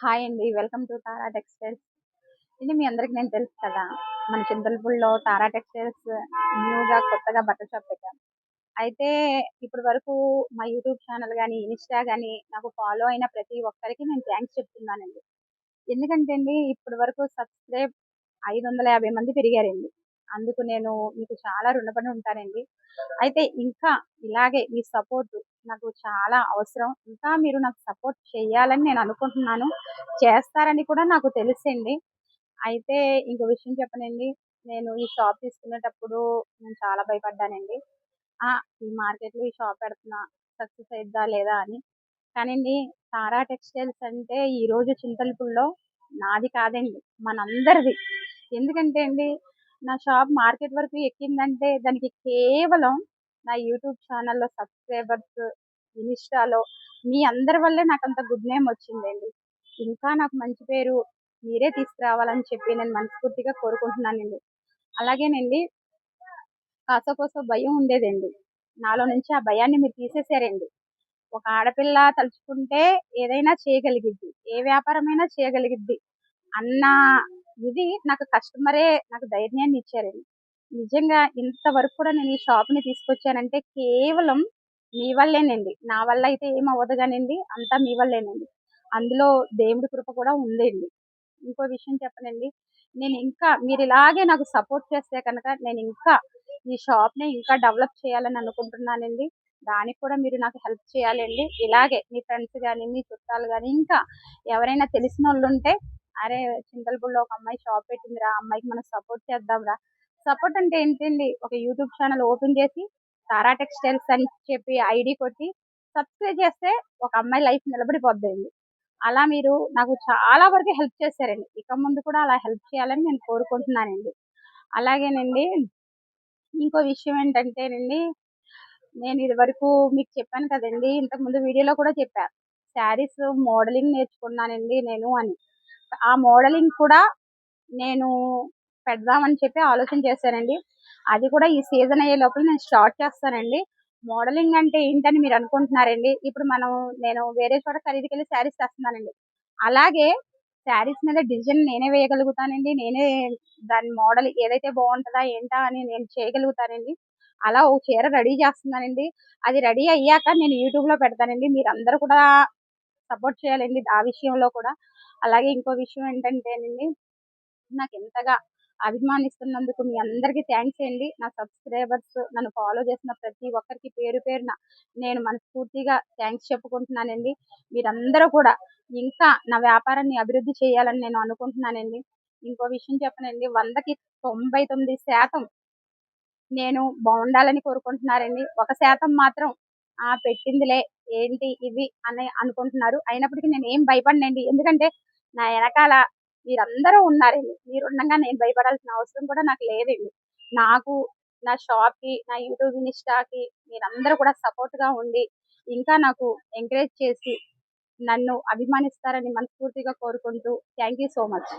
Hi అండి. Welcome to Tara textiles. ఇది మీ అందరికి నేను తెలుసు కదా! మన చింతలపూడిలో తారా టెక్స్టైల్స్ న్యూగా కొత్తగా బట్టల షాప్ పెట్టాం. అయితే ఇప్పటి వరకు మా యూట్యూబ్ ఛానల్ గాని, ఇన్‌స్టా గాని నాకు ఫాలో అయిన ప్రతి ఒక్కరికి నేను థాంక్స్ చెప్తున్నానండి. ఎందుకంటే అండి ఇప్పటి వరకు సబ్‌స్క్రైబ్ 550 మంది పెరిగారండి. అందుకు నేను మీకు చాలా రుణపడి ఉంటానండి. అయితే ఇంకా ఇలాగే మీ సపోర్ట్ నాకు చాలా అవసరం. ఇంకా మీరు నాకు సపోర్ట్ చేయాలని నేను అనుకుంటున్నాను. చేస్తారని కూడా నాకు తెలుసండి. అయితే ఇంకో విషయం చెప్పనండి. నేను ఈ షాప్ తీసుకునేటప్పుడు నేను చాలా భయపడ్డానండి. ఆ! ఈ మార్కెట్‌లో ఈ షాప్ పెడుతున్నా సక్సెస్ అయిద్దా లేదా అని. కానండి తారా టెక్స్‌టైల్స్ అంటే ఈరోజు చింతలపూడిలో నాది కాదండి. మనందరిది. ఎందుకంటే అండి నా షాప్ మార్కెట్ వరకు ఎక్కిందంటే దానికి కేవలం నా యూట్యూబ్ ఛానల్‌లో సబ్‌స్క్రైబర్స్, ఇన్‌స్టాలో మీ అందరి వల్లే నాకంత గుడ్ నేమ్ వచ్చిందండి. ఇంకా నాకు మంచి పేరు మీరే తీసుకురావాలని చెప్పి నేను మనస్ఫూర్తిగా కోరుకుంటున్నానండి. అలాగేనండి కాసకోస భయం ఉండేదండి. నాలో నుంచి ఆ భయాన్ని మీరు తీసేసారండి. ఒక ఆడపిల్ల తలుచుకుంటే ఏదైనా చేయగలిగిద్ది. ఏ వ్యాపారమైనా చేయగలిగిద్ది అన్న ఇది నాకు కస్టమరే నాకు ధైర్యాన్ని ఇచ్చారండి. నిజంగా ఇంతవరకు కూడా నేను ఈ షాప్‌ని తీసుకొచ్చానంటే కేవలం మీ వల్లేనండి. నా వల్ల అయితే ఏమి అవ్వదు గానండి. అంతా మీ వల్లేనండి. అందులో దేవుడి కృప కూడా ఉందండి. ఇంకో విషయం చెప్పనండి. నేను ఇంకా మీరిలాగే నాకు సపోర్ట్ చేస్తే కనుక నేనింకా ఈ షాప్‌ని ఇంకా డెవలప్ చేయాలని అనుకుంటున్నానండి. దానికి కూడా మీరు నాకు హెల్ప్ చేయాలండి. ఇలాగే మీ ఫ్రెండ్స్ గాని, మీ చుట్టాలు గాని ఇంకా ఎవరైనా తెలిసినోళ్ళుంటే అరే! చింతలపూడిలో ఒక అమ్మాయి షాప్ పెట్టిందిరా! ఆ అమ్మాయికి మనం సపోర్ట్ చేద్దాంరా. సపోర్ట్ అంటే ఏంటండి? ఒక యూట్యూబ్ ఛానెల్ ఓపెన్ చేసి తారా టెక్స్‌టైల్స్ అని చెప్పి ఐడీ కొట్టి సబ్స్క్రైబ్ చేస్తే ఒక అమ్మాయి లైఫ్ నిలబడిపోద్దండి. అలా మీరు నాకు చాలా వరకు హెల్ప్ చేశారండి. ఇక ముందు కూడా అలా హెల్ప్ చేయాలని నేను కోరుకుంటున్నానండి. అలాగేనండి ఇంకో విషయం ఏంటంటేనండి, నేను ఇదివరకు మీకు చెప్పాను కదండీ! ఇంతకుముందు వీడియోలో కూడా చెప్పా. శారీస్ మోడలింగ్ నేర్చుకున్నానండి నేను అని. ఆ మోడలింగ్ కూడా నేను పెడదామని చెప్పి ఆలోచన చేశానండి. అది కూడా ఈ సీజన్ అయ్యే లోపల నేను స్టార్ట్ చేస్తానండి. మోడలింగ్ అంటే ఏంటని మీరు అనుకుంటున్నారండి. ఇప్పుడు నేను వేరే చోట ఖరీదుకెళ్ళి శారీస్ తెస్తున్నానండి. అలాగే శారీస్ మీద డిజైన్ నేనే వేయగలుగుతానండి. నేనే దాని మోడల్ ఏదైతే బావుంటదా ఏంటా అని నేను చేయగలుగుతానండి. అలా ఓ చీర రెడీ చేస్తున్నానండి. అది రెడీ అయ్యాక నేను యూట్యూబ్‌లో పెడతానండి. మీరందరూ కూడా సపోర్ట్ చేయాలండి ఆ విషయంలో కూడా. అలాగే ఇంకో విషయం ఏంటంటేనండి నాకెంతగా అభిమానిస్తున్నందుకు మీ అందరికీ థాంక్స్ అండి. నా సబ్‌స్క్రైబర్స్ నన్ను ఫాలో చేసిన ప్రతి ఒక్కరికి పేరు పేరున నేను మనస్ఫూర్తిగా థాంక్స్ చెప్పుకుంటున్నానండి. మీరందరూ కూడా ఇంకా నా వ్యాపారాన్ని అభివృద్ధి చేయాలని నేను అనుకుంటున్నానండి. ఇంకో విషయం చెప్పనండి 100కి 99% నేను బావుండాలని కోరుకుంటున్నారండి. 1% మాత్రం పెట్టిందిలే ఏంటి ఇవి అని అనుకుంటున్నారు. అయినప్పటికీ నేనేం భయపడనండి. ఎందుకంటే నా ఎనకాల మీరందరూ ఉన్నారండి. మీరుండంగా నేను భయపడాల్సిన అవసరం కూడా నాకు లేదండి. నాకు నా షాప్‌కి, నా యూట్యూబ్, ఇన్‌స్టాకి మీరందరూ కూడా సపోర్ట్‌గా ఉండి, ఇంకా నాకు ఎంకరేజ్ చేసి, నన్ను అభిమానిస్తారని మనస్ఫూర్తిగా కోరుకుంటూ థాంక్ యూ సో మచ్.